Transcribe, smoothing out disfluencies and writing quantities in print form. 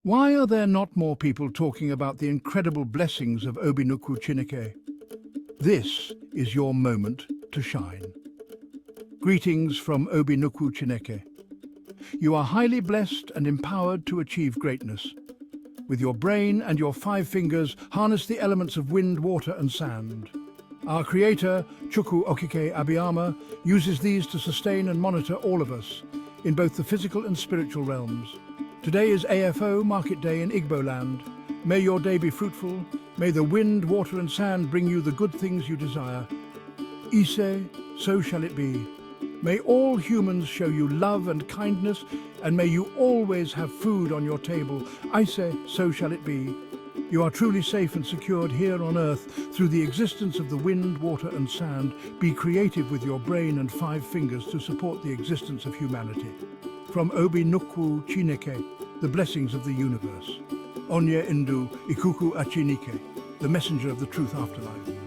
Why are there not more people talking about the incredible blessings of Obi Nnukwu Chineke? This is your moment to shine. Greetings from Obi Nnukwu Chineke. You are highly blessed and empowered to achieve greatness. With your brain and your 5 fingers, harness the elements of wind, water and sand. Our Creator, Chukwu Okike Abiama, uses these to sustain and monitor all of us, in both the physical and spiritual realms. Today is AFO, Market Day in Igbo land. May your day be fruitful. May the wind, water and sand bring you the good things you desire. Ise, so shall it be. May all humans show you love and kindness, and may you always have food on your table. I say, so shall it be. You are truly safe and secured here on earth through the existence of the wind, water and sand. Be creative with your brain and 5 fingers to support the existence of humanity. From Obi Nnukwu Chineke, the blessings of the universe. Onye Ndu Ikuku Achinike, the messenger of the truth afterlife.